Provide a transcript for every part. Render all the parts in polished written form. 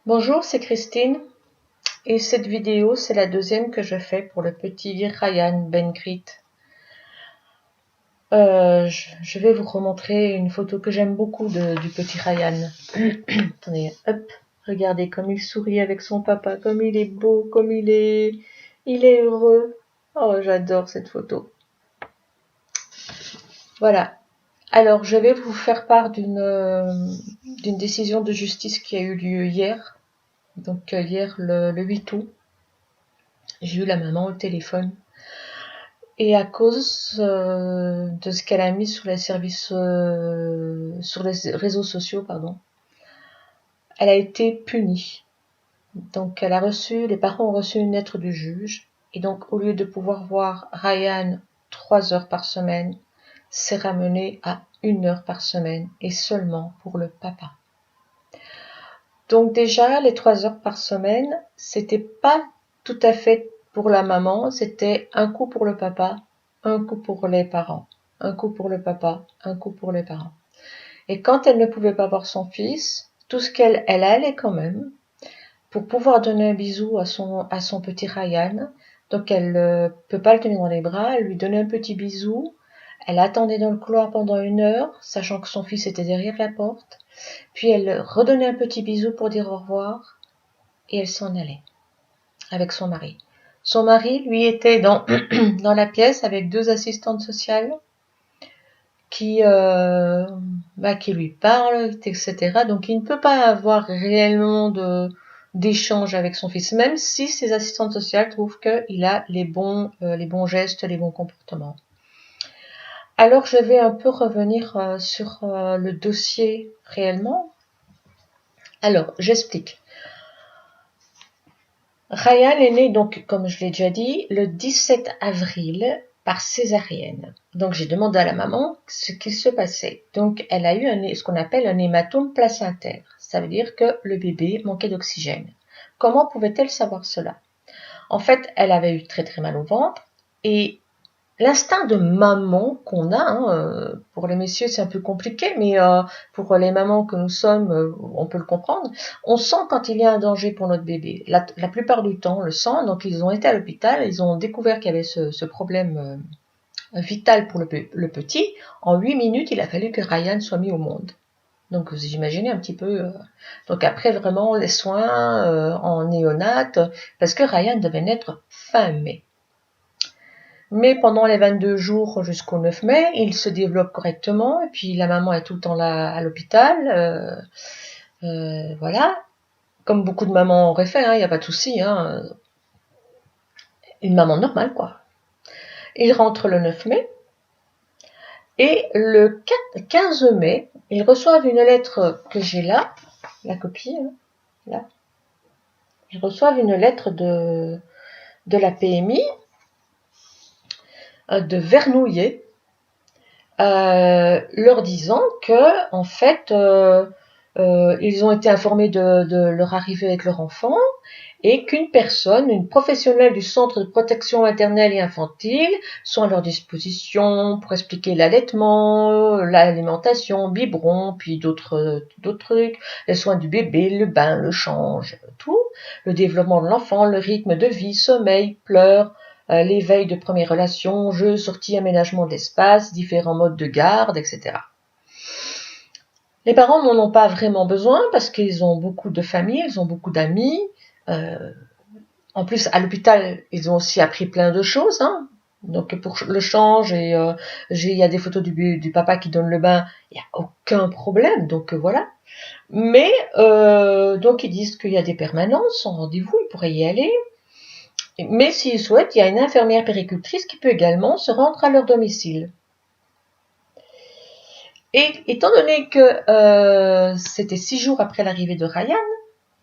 Bonjour, c'est Christine et cette vidéo c'est la deuxième que je fais pour le petit Ryan Ben-Grit. Je vais vous remontrer une photo que j'aime beaucoup du petit Ryan. Attendez, hop, regardez comme il sourit avec son papa, comme il est beau, comme il est heureux. Oh, j'adore cette photo. Voilà. Alors, je vais vous faire part d'une décision de justice qui a eu lieu hier. Donc hier le 8 août. J'ai eu la maman au téléphone. Et à cause de ce qu'elle a mis sur les services, sur les réseaux sociaux, pardon, elle a été punie. Donc les parents ont reçu une lettre du juge. Et donc au lieu de pouvoir voir Ryan 3 heures par semaine, c'est ramené à 1 heure par semaine et seulement pour le papa. Donc déjà, les 3 heures par semaine, c'était pas tout à fait pour la maman, c'était un coup pour le papa, un coup pour les parents, un coup pour le papa, un coup pour les parents. Et quand elle ne pouvait pas voir son fils, tout ce qu'elle allait quand même pour pouvoir donner un bisou à son petit Ryan. Donc elle peut pas le tenir dans les bras, elle lui donnait un petit bisou. Elle attendait dans le couloir pendant 1 heure, sachant que son fils était derrière la porte. Puis elle redonnait un petit bisou pour dire au revoir et elle s'en allait avec son mari. Son mari, lui, était dans la pièce avec 2 assistantes sociales qui lui parlent, etc. Donc il ne peut pas avoir réellement d'échange avec son fils, même si ses assistantes sociales trouvent qu'il a les bons gestes, les bons comportements. Alors je vais un peu revenir sur le dossier réellement. Alors, j'explique. Ryan est né donc, comme je l'ai déjà dit, le 17 avril par césarienne. Donc j'ai demandé à la maman ce qu'il se passait. Donc elle a eu ce qu'on appelle un hématome placentaire. Ça veut dire que le bébé manquait d'oxygène. Comment pouvait-elle savoir cela? En fait, elle avait eu très très mal au ventre et l'instinct de maman qu'on a, pour les messieurs c'est un peu compliqué, mais pour les mamans que nous sommes, on peut le comprendre. On sent quand il y a un danger pour notre bébé. La plupart du temps, on le sent. Donc ils ont été à l'hôpital, ils ont découvert qu'il y avait ce problème vital pour le petit. En 8 minutes, il a fallu que Ryan soit mis au monde. Donc vous imaginez un petit peu. Donc après vraiment les soins en néonate, parce que Ryan devait naître fin mai. Mais pendant les 22 jours jusqu'au 9 mai, il se développe correctement et puis la maman est tout le temps là à l'hôpital. Voilà, comme beaucoup de mamans auraient fait, il n'y a pas de souci. Une maman normale, quoi. Il rentre le 9 mai et le 15 mai, ils reçoivent une lettre que j'ai là, la copie, là. Ils reçoivent une lettre de la PMI, de Vernouillet, leur disant que en fait ils ont été informés de leur arrivée avec leur enfant et qu'une personne, une professionnelle du centre de protection maternelle et infantile sont à leur disposition pour expliquer l'allaitement, l'alimentation, biberon, puis d'autres trucs, les soins du bébé, le bain, le change, tout, le développement de l'enfant, le rythme de vie, sommeil, pleurs, l'éveil de premières relations, jeux, sorties, aménagement d'espace, différents modes de garde, etc. Les parents n'en ont pas vraiment besoin parce qu'ils ont beaucoup de familles, ils ont beaucoup d'amis. En plus, à l'hôpital, ils ont aussi appris plein de choses. Donc pour le change, il y a des photos du papa qui donne le bain, il n'y a aucun problème. Donc voilà. Mais donc ils disent qu'il y a des permanences, sans rendez-vous, ils pourraient y aller. Mais s'ils souhaitent, il y a une infirmière puéricultrice qui peut également se rendre à leur domicile. Et étant donné que c'était 6 jours après l'arrivée de Ryan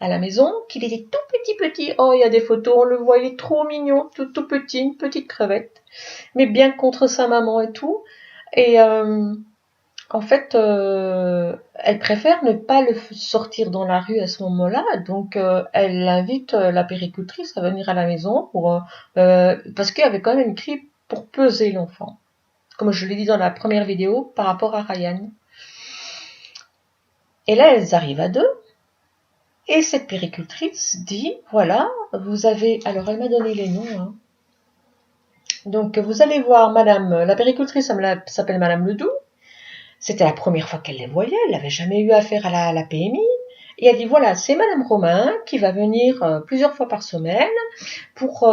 à la maison, qu'il était tout petit, oh il y a des photos, on le voyait trop mignon, tout petit, une petite crevette, mais bien contre sa maman et tout. Et en fait, elle préfère ne pas le sortir dans la rue à ce moment-là, donc elle invite la puéricultrice à venir à la maison parce qu'il y avait quand même une clé pour peser l'enfant, comme je l'ai dit dans la première vidéo par rapport à Ryan. Et là, elles arrivent à 2, Et cette puéricultrice dit, voilà, vous avez... Alors, elle m'a donné les noms. Hein. Donc, vous allez voir Madame... La puéricultrice s'appelle Madame Ledoux. C'était la première fois qu'elle les voyait. Elle n'avait jamais eu affaire à la PMI. Et elle dit, voilà, c'est Madame Romain qui va venir plusieurs fois par semaine pour,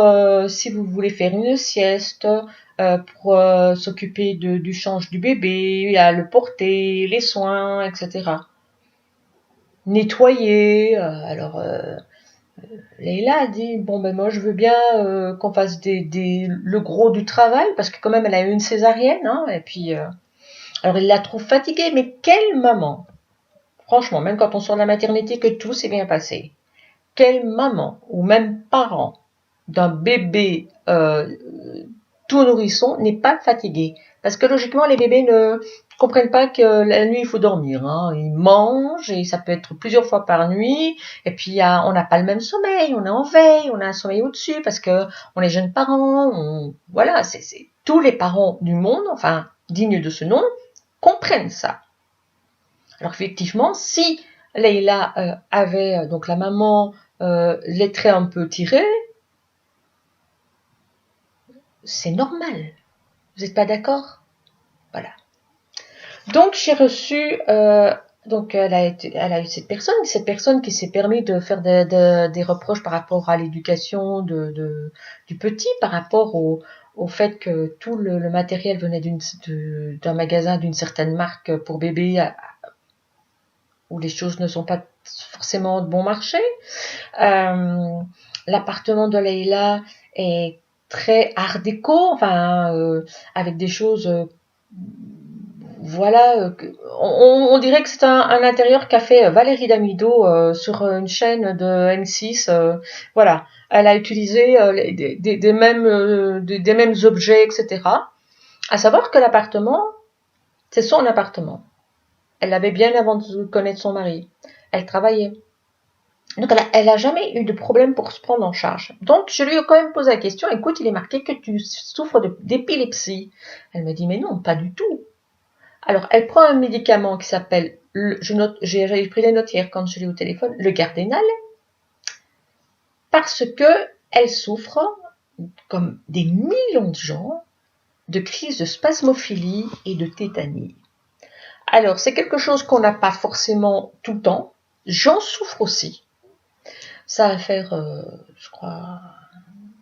si vous voulez faire une sieste, pour s'occuper du change du bébé, à le porter, les soins, etc. Nettoyer. Leïla a dit, bon ben moi je veux bien qu'on fasse le gros du travail, parce que quand même elle a eu une césarienne, hein, et puis... alors il la trouve fatiguée, mais quelle maman! Franchement, même quand on sort de la maternité, que tout s'est bien passé. Quelle maman, ou même parent, d'un bébé tout nourrisson n'est pas fatigué. Parce que logiquement, les bébés ne comprennent pas que la nuit, il faut dormir. Hein. Ils mangent, et ça peut être plusieurs fois par nuit. Et puis, on n'a pas le même sommeil, on est en veille, on a un sommeil au-dessus, parce que on est jeunes parents. Voilà, c'est tous les parents du monde, enfin, dignes de ce nom, comprennent ça. Alors effectivement, si Leïla avait, donc la maman, les traits un peu tirés, c'est normal. Vous n'êtes pas d'accord? Voilà. Donc j'ai reçu, donc elle a eu cette personne qui s'est permis de faire des reproches par rapport à l'éducation du petit, par rapport au fait que tout le matériel venait d'un magasin d'une certaine marque pour bébé, où les choses ne sont pas forcément de bon marché. L'appartement de Leïla est très art déco, enfin avec des choses, voilà, on dirait que c'est un intérieur qu'a fait Valérie Damido sur une chaîne de M6. Voilà, elle a utilisé des mêmes objets, etc. À savoir que l'appartement, c'est son appartement. Elle l'avait bien avant de connaître son mari. Elle travaillait. Donc elle a jamais eu de problème pour se prendre en charge. Donc je lui ai quand même posé la question, écoute, il est marqué que tu souffres d'épilepsie. Elle me dit, mais non, pas du tout. Alors elle prend un médicament qui s'appelle, j'ai pris les notes hier quand je l'ai au téléphone, le Gardénal, parce que elle souffre, comme des millions de gens, de crises de spasmophilie et de tétanie. Alors c'est quelque chose qu'on n'a pas forcément tout le temps. J'en souffre aussi. Ça va faire, je crois,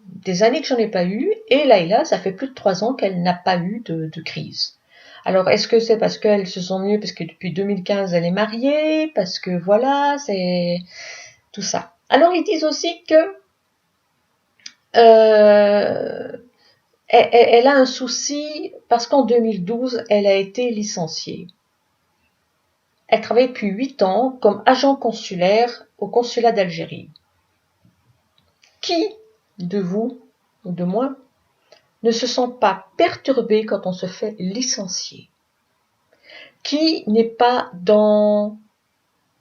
des années que j'en ai pas eu. Et Leïla, ça fait plus de 3 ans qu'elle n'a pas eu de crise. Alors, est-ce que c'est parce qu'elle se sent mieux, parce que depuis 2015, elle est mariée, parce que voilà, c'est tout ça. Alors, ils disent aussi que elle a un souci parce qu'en 2012, elle a été licenciée. Elle travaille depuis 8 ans comme agent consulaire au consulat d'Algérie. Qui de vous ou de moi ne se sent pas perturbé quand on se fait licencier? Qui n'est pas dans...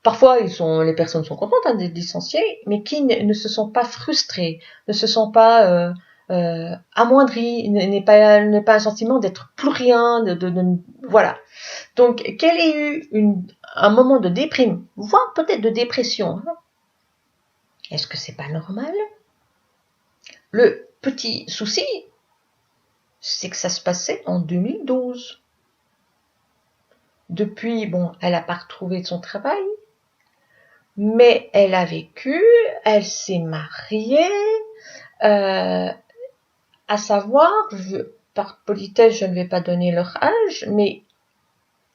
Parfois, les personnes sont contentes d'être licenciées, mais qui ne se sont pas frustrées, ne se sont pas amoindries, n'est pas un sentiment d'être plus rien, voilà. Donc, qu'elle ait eu un moment de déprime, voire peut-être de dépression, hein, est-ce que c'est pas normal? Le petit souci, c'est que ça se passait en 2012. Depuis, bon, elle n'a pas retrouvé son travail, mais elle a vécu, elle s'est mariée, à savoir, par politesse, je ne vais pas donner leur âge, mais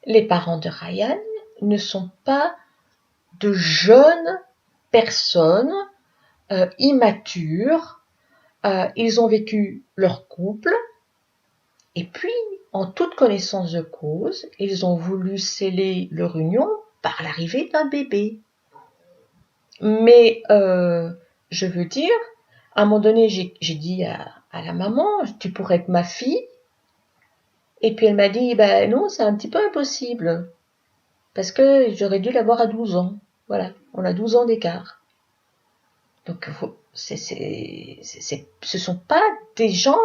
les parents de Ryan ne sont pas de jeunes personnes immatures. Ils ont vécu leur couple, et puis, en toute connaissance de cause, ils ont voulu sceller leur union par l'arrivée d'un bébé. Mais je veux dire, à un moment donné, j'ai dit à la maman, tu pourrais être ma fille. Et puis elle m'a dit, ben non, c'est un petit peu impossible. Parce que j'aurais dû l'avoir à 12 ans. Voilà, on a 12 ans d'écart. Donc, ce sont pas des gens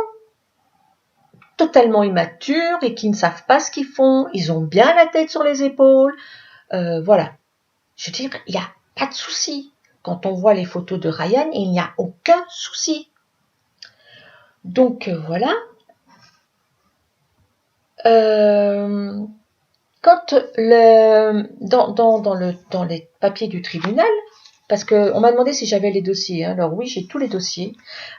totalement immatures et qui ne savent pas ce qu'ils font. Ils ont bien la tête sur les épaules. Voilà. Je veux dire, il n'y a pas de souci. quand on voit les photos de Ryan, il n'y a aucun souci. Donc voilà. Quand dans les papiers du tribunal, parce qu'on m'a demandé si j'avais les dossiers, hein. Alors oui, j'ai tous les dossiers.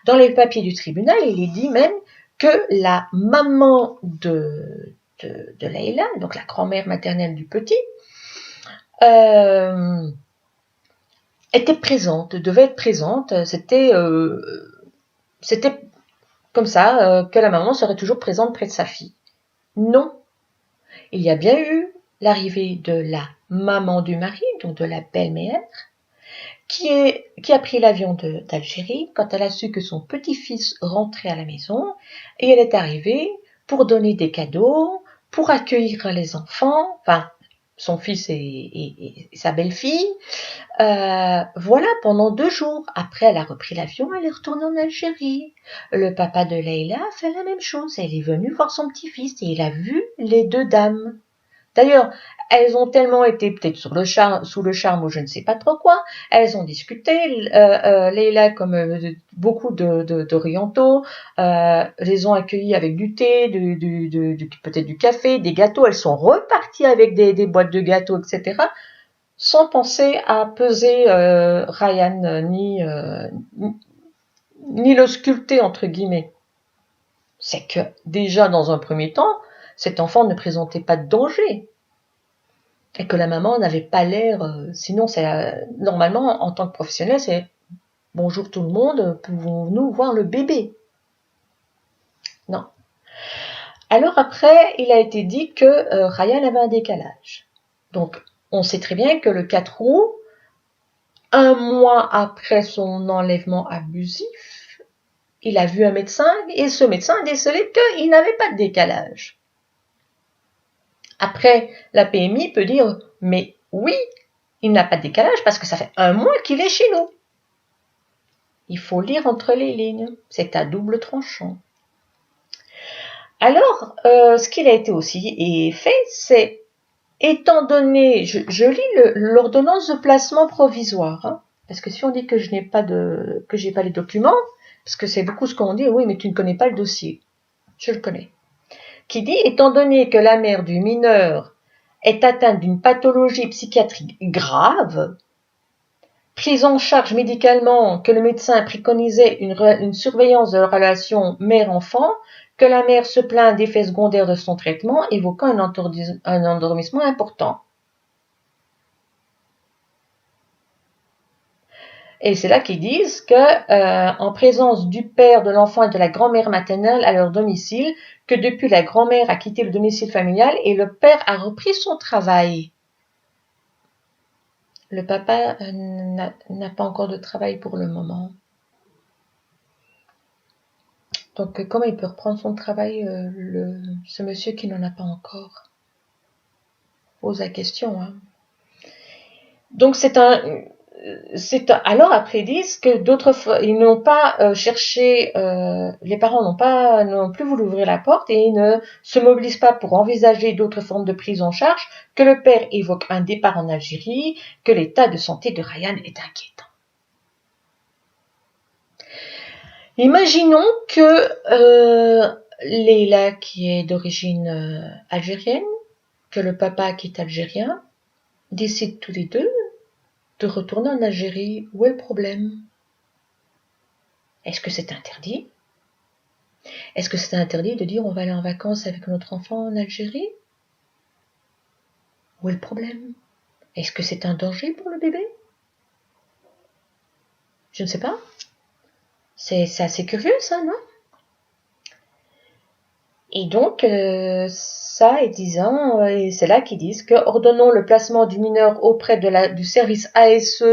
Dans les papiers du tribunal, il est dit même que la maman de Leïla, donc la grand-mère maternelle du petit, était présente, devait être présente. C'était comme ça, que la maman serait toujours présente près de sa fille. Non. Il y a bien eu l'arrivée de la maman du mari, donc de la belle-mère, qui a pris l'avion d'Algérie quand elle a su que son petit-fils rentrait à la maison, et elle est arrivée pour donner des cadeaux, pour accueillir les enfants, enfin son fils et sa belle-fille. Voilà, pendant 2 jours. Après, elle a repris l'avion, elle est retournée en Algérie. Le papa de Leïla a fait la même chose. Elle est venue voir son petit-fils et il a vu les 2 dames. D'ailleurs, elles ont tellement été peut-être sous le charme ou je ne sais pas trop quoi. Elles ont discuté. Leïla, comme beaucoup d'orientaux, les ont accueillis avec du thé, peut-être du café, des gâteaux. Elles sont reparties avec des boîtes de gâteaux, etc. Sans penser à peser Ryan ni le sculpter entre guillemets. C'est que déjà dans un premier temps, cet enfant ne présentait pas de danger et que la maman n'avait pas l'air. Sinon, c'est normalement en tant que professionnel, c'est bonjour tout le monde, pouvons-nous voir le bébé? Non. Alors après, il a été dit que Ryan avait un décalage. Donc, on sait très bien que le 4 août, 1 mois après son enlèvement abusif, il a vu un médecin et ce médecin a décelé qu'il n'avait pas de décalage. Après, la PMI peut dire « mais oui, il n'a pas de décalage parce que ça fait 1 mois qu'il est chez nous ». Il faut lire entre les lignes, c'est à double tranchant. Alors, ce qu'il a été aussi fait, c'est, étant donné, je lis l'ordonnance de placement provisoire, hein, parce que si on dit que j'ai pas les documents, parce que c'est beaucoup ce qu'on dit, oui, mais tu ne connais pas le dossier. Je le connais. Qui dit, étant donné que la mère du mineur est atteinte d'une pathologie psychiatrique grave, prise en charge médicalement, que le médecin préconisait une surveillance de la relation mère-enfant, que la mère se plaint d'effets secondaires de son traitement, évoquant un endormissement important. Et c'est là qu'ils disent que, en présence du père, de l'enfant et de la grand-mère maternelle à leur domicile, que depuis la grand-mère a quitté le domicile familial et le père a repris son travail. Le papa n'a pas encore de travail pour le moment. Donc, comment il peut reprendre son travail, ce monsieur qui n'en a pas encore? Pose la question, hein. Donc, alors après ils disent que ils n'ont pas cherché, les parents n'ont plus voulu ouvrir la porte et ils ne se mobilisent pas pour envisager d'autres formes de prise en charge, que le père évoque un départ en Algérie, que l'état de santé de Ryan est inquiétant. Imaginons que Leïla, qui est d'origine algérienne, que le papa qui est algérien, décident tous les deux de retourner en Algérie. Où est le problème? Est-ce que c'est interdit? Est-ce que c'est interdit de dire on va aller en vacances avec notre enfant en Algérie? Où est le problème? Est-ce que c'est un danger pour le bébé? Je ne sais pas. C'est assez curieux ça, non? Et donc, ça est disant, et c'est là qu'ils disent que ordonnons le placement du mineur auprès du service ASE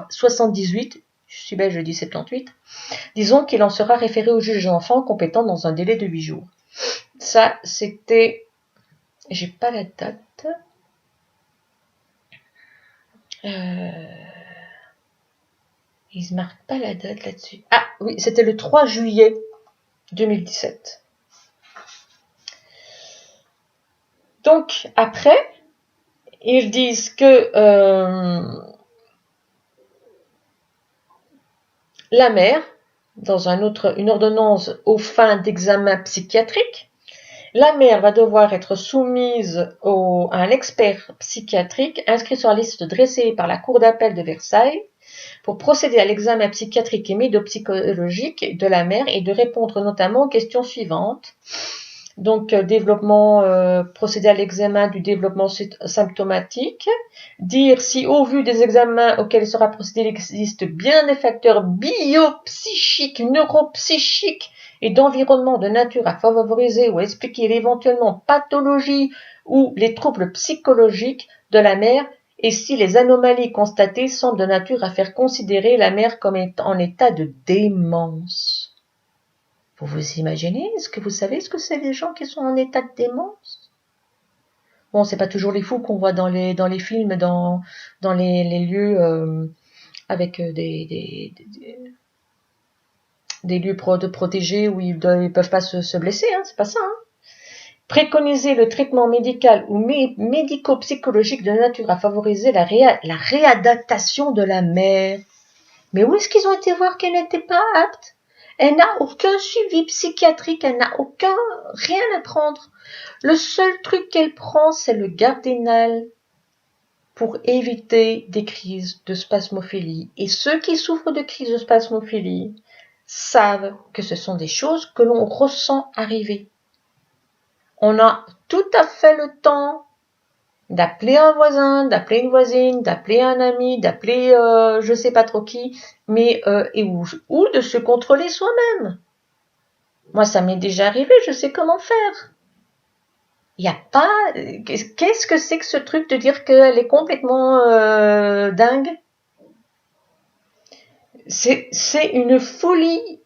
78, je suis belge, je dis 78, disons qu'il en sera référé au juge d'enfant compétent dans un délai de 8 jours. Ça, c'était, j'ai pas la date, ils ne marquent pas la date là-dessus. Ah oui, c'était le 3 juillet 2017. Donc, après, ils disent que la mère, dans une ordonnance aux fins d'examen psychiatrique, la mère va devoir être soumise à un expert psychiatrique inscrit sur la liste dressée par la Cour d'appel de Versailles pour procéder à l'examen psychiatrique et médopsychologique de la mère et de répondre notamment aux questions suivantes. Donc, procéder à l'examen du développement symptomatique, dire si au vu des examens auxquels sera procédé il existe bien des facteurs biopsychiques, neuropsychiques et d'environnement de nature à favoriser ou à expliquer l'éventuellement pathologie ou les troubles psychologiques de la mère et si les anomalies constatées semblent de nature à faire considérer la mère comme en état de démence. Vous vous imaginez? Est-ce que vous savez ce que c'est les gens qui sont en état de démence? Bon, c'est pas toujours les fous qu'on voit dans les films, dans les lieux avec des lieux protégés où ils peuvent pas se blesser, hein, c'est pas ça. Hein. Préconiser le traitement médical ou médico-psychologique de nature à favoriser la réadaptation de la mère. Mais où est-ce qu'ils ont été voir qu'elle n'était pas apte? Elle n'a aucun suivi psychiatrique, elle n'a rien à prendre. Le seul truc qu'elle prend, c'est le Gardénal pour éviter des crises de spasmophilie. Et ceux qui souffrent de crises de spasmophilie savent que ce sont des choses que l'on ressent arriver. On a tout à fait le temps d'appeler un voisin, d'appeler une voisine, d'appeler un ami, d'appeler je sais pas trop qui, mais ou de se contrôler soi-même. Moi, ça m'est déjà arrivé, je sais comment faire. Il n'y a pas... Qu'est-ce que c'est que ce truc de dire qu'elle est complètement dingue? C'est une folie.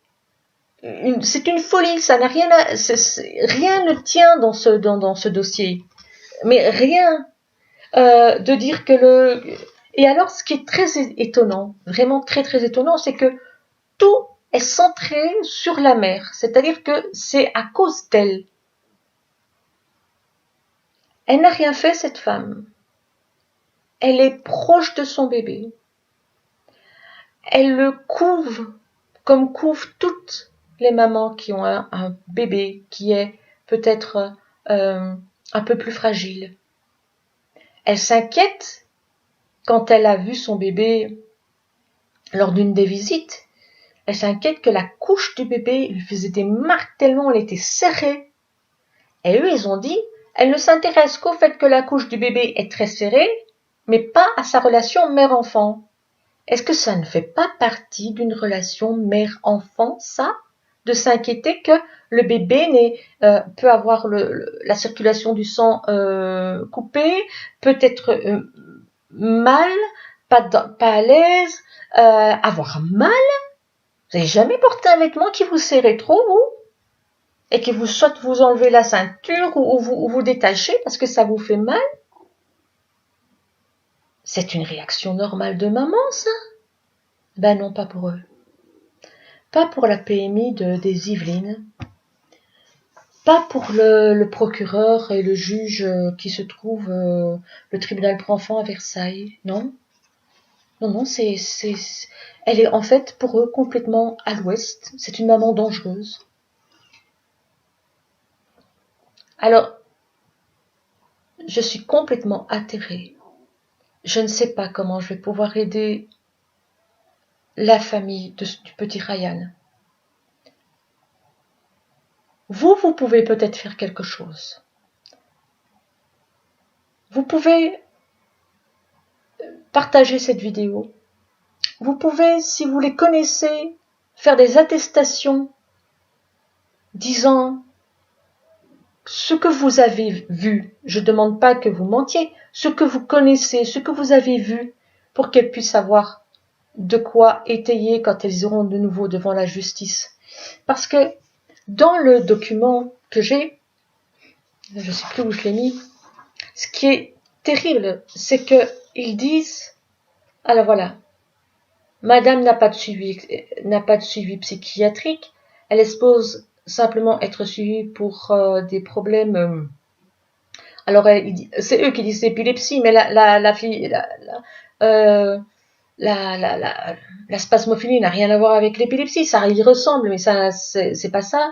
C'est une folie, ça n'a rien à... rien ne tient dans ce dossier. Mais rien. De dire que Et alors, ce qui est très étonnant, vraiment très très étonnant, c'est que tout est centré sur la mère. C'est-à-dire que c'est à cause d'elle. Elle n'a rien fait, cette femme. Elle est proche de son bébé. Elle le couve, comme couvent toutes les mamans qui ont un bébé qui est peut-être un peu plus fragile. Elle s'inquiète quand elle a vu son bébé lors d'une des visites. Elle s'inquiète que la couche du bébé lui faisait des marques tellement elle était serrée. Et eux, ils ont dit, elle ne s'intéresse qu'au fait que la couche du bébé est très serrée, mais pas à sa relation mère-enfant. Est-ce que ça ne fait pas partie d'une relation mère-enfant, ça? De s'inquiéter que le bébé peut avoir la circulation du sang coupée, peut être mal, pas à l'aise, avoir mal. Vous n'avez jamais porté un vêtement qui vous serrait trop, vous? Et que soit vous enlevez la ceinture ou vous détachez parce que ça vous fait mal? C'est une réaction normale de maman, ça? Ben non, pas pour eux. Pas pour la PMI des Yvelines. Pas pour le procureur et le juge qui se trouve le tribunal pour enfants à Versailles. Non. Non, elle est en fait pour eux complètement à l'ouest. C'est une maman dangereuse. Alors, je suis complètement atterrée. Je ne sais pas comment je vais pouvoir aider la famille du petit Ryan. Vous pouvez peut-être faire quelque chose. Vous pouvez partager cette vidéo. Vous pouvez, si vous les connaissez, faire des attestations disant ce que vous avez vu. Je ne demande pas que vous mentiez. Ce que vous connaissez, ce que vous avez vu, pour qu'elles puissent savoir de quoi étayer quand elles iront de nouveau devant la justice. Parce que dans le document que j'ai, je ne sais plus où je l'ai mis, ce qui est terrible, c'est que ils disent, alors voilà, Madame n'a pas de suivi psychiatrique, elle expose simplement être suivie pour des problèmes. Alors c'est eux qui disent épilepsie, mais la fille, la spasmophilie n'a rien à voir avec l'épilepsie, ça y ressemble, mais ça, c'est pas ça.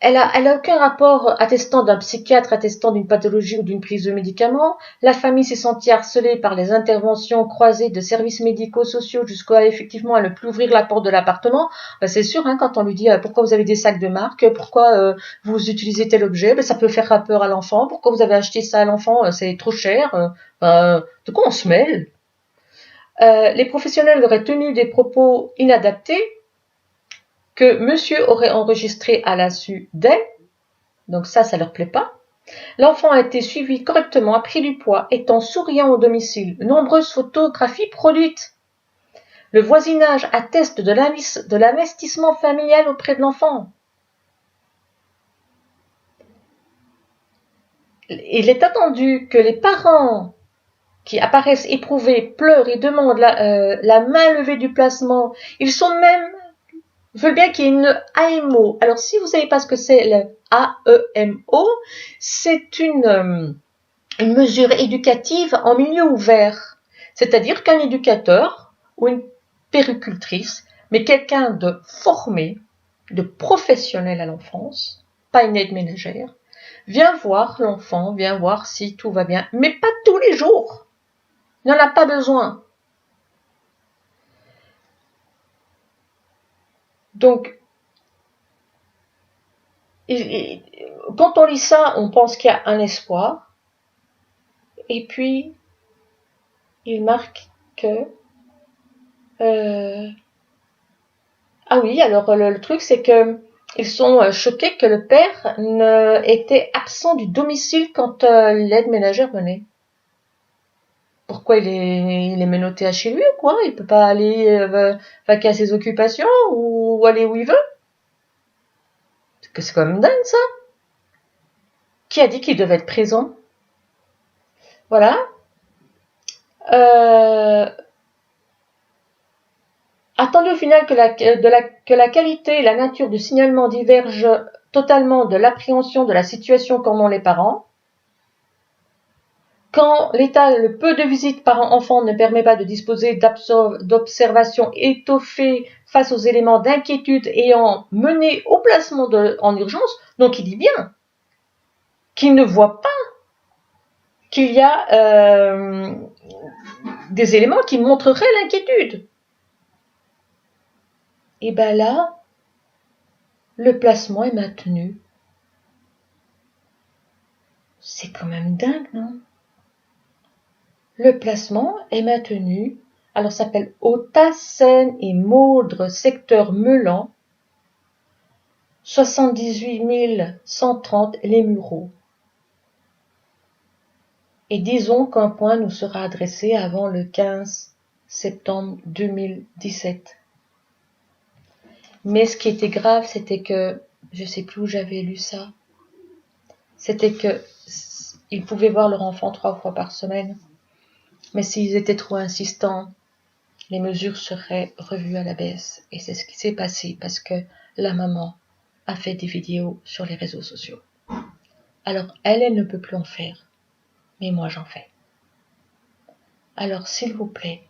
Elle a aucun rapport attestant d'un psychiatre, attestant d'une pathologie ou d'une prise de médicaments. La famille s'est sentie harcelée par les interventions croisées de services médicaux, sociaux, jusqu'à effectivement à ne plus ouvrir la porte de l'appartement. Ben, c'est sûr, hein, quand on lui dit pourquoi vous avez des sacs de marque, pourquoi vous utilisez tel objet, ben, ça peut faire peur à l'enfant. Pourquoi vous avez acheté ça à l'enfant, c'est trop cher. De quoi on se mêle? Les professionnels auraient tenu des propos inadaptés que monsieur aurait enregistré à l'insu d'elle. Donc ça leur plaît pas. L'enfant a été suivi correctement, a pris du poids, étant souriant au domicile. Nombreuses photographies produites. Le voisinage atteste de l'investissement familial auprès de l'enfant. Il est attendu que les parents qui apparaissent éprouvés pleurent et demandent la main levée du placement. Ils sont même veulent bien qu'il y ait une AMO. Alors, si vous savez pas ce que c'est le AEMO, c'est une mesure éducative en milieu ouvert. C'est-à-dire qu'un éducateur ou une puéricultrice, mais quelqu'un de formé, de professionnel à l'enfance, pas une aide ménagère, vient voir l'enfant, vient voir si tout va bien, mais pas tous les jours. Il n'en a pas besoin. Donc, quand on lit ça, on pense qu'il y a un espoir. Et puis, il marque que... Ah oui, alors le truc, c'est que ils sont choqués que le père était absent du domicile quand l'aide ménagère venait. Pourquoi il est menotté à chez lui ou quoi? Il peut pas aller vaquer à ses occupations ou aller où il veut? C'est quand même dingue, ça. Qui a dit qu'il devait être présent? Voilà. Attendu au final que la qualité et la nature du signalement divergent totalement de l'appréhension de la situation qu'en ont les parents. Quand le peu de visites parents-enfants ne permet pas de disposer d'observations étoffées face aux éléments d'inquiétude ayant mené au placement en urgence, donc il dit bien qu'il ne voit pas qu'il y a des éléments qui montreraient l'inquiétude. Et ben là, le placement est maintenu. C'est quand même dingue, non? Le placement est maintenu. Alors, ça s'appelle Haute-Seine et Maudre, secteur Meulan, 78 130 Les Mureaux. Et disons qu'un point nous sera adressé avant le 15 septembre 2017. Mais ce qui était grave, c'était que, je sais plus où j'avais lu ça, c'était que ils pouvaient voir leur enfant 3 fois par semaine. Mais s'ils étaient trop insistants, les mesures seraient revues à la baisse. Et c'est ce qui s'est passé parce que la maman a fait des vidéos sur les réseaux sociaux. Alors elle ne peut plus en faire. Mais moi j'en fais. Alors s'il vous plaît,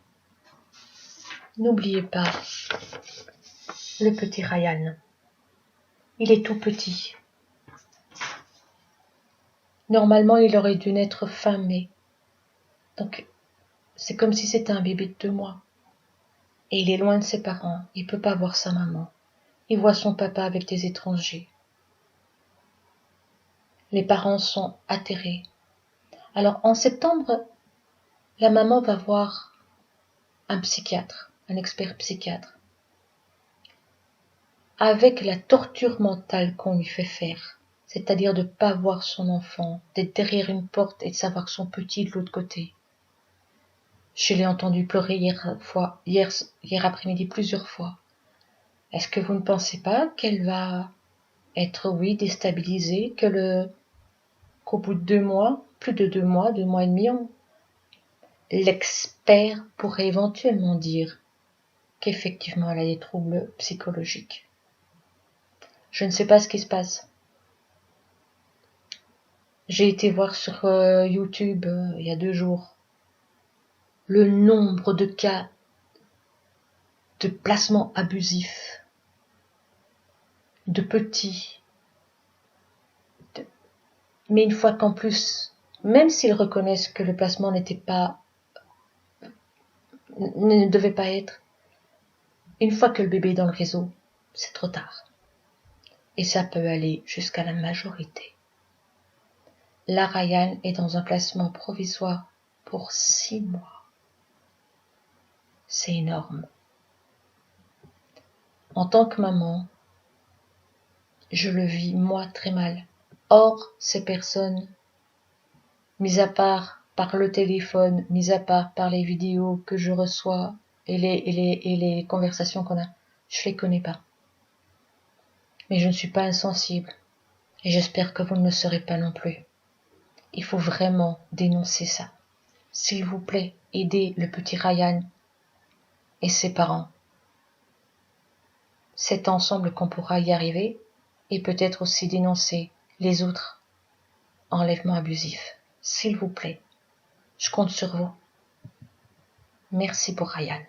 n'oubliez pas le petit Ryan. Il est tout petit. Normalement il aurait dû naître fin mai. Donc c'est comme si c'était un bébé de 2 mois. Et il est loin de ses parents. Il peut pas voir sa maman. Il voit son papa avec des étrangers. Les parents sont atterrés. Alors en septembre, la maman va voir un psychiatre, un expert psychiatre. Avec la torture mentale qu'on lui fait faire, c'est-à-dire de ne pas voir son enfant, d'être derrière une porte et de savoir que son petit est de l'autre côté. Je l'ai entendu pleurer hier après-midi plusieurs fois. Est-ce que vous ne pensez pas qu'elle va être, oui, déstabilisée, qu'au bout de 2 mois, plus de 2 mois, 2 mois et demi, l'expert pourrait éventuellement dire qu'effectivement elle a des troubles psychologiques. Je ne sais pas ce qui se passe. J'ai été voir sur YouTube il y a 2 jours le nombre de cas de placement abusif de petits. Mais une fois qu'en plus, même s'ils reconnaissent que le placement ne devait pas être, une fois que le bébé est dans le réseau, c'est trop tard. Et ça peut aller jusqu'à la majorité. Là, Ryan est dans un placement provisoire pour 6 mois. C'est énorme. En tant que maman, je le vis, moi, très mal. Or, ces personnes, mis à part par le téléphone, mis à part par les vidéos que je reçois et les conversations qu'on a, je les connais pas. Mais je ne suis pas insensible. Et j'espère que vous ne le serez pas non plus. Il faut vraiment dénoncer ça. S'il vous plaît, aidez le petit Ryan et ses parents. C'est ensemble qu'on pourra y arriver et peut-être aussi dénoncer les autres enlèvements abusifs. S'il vous plaît, je compte sur vous. Merci pour Ryan.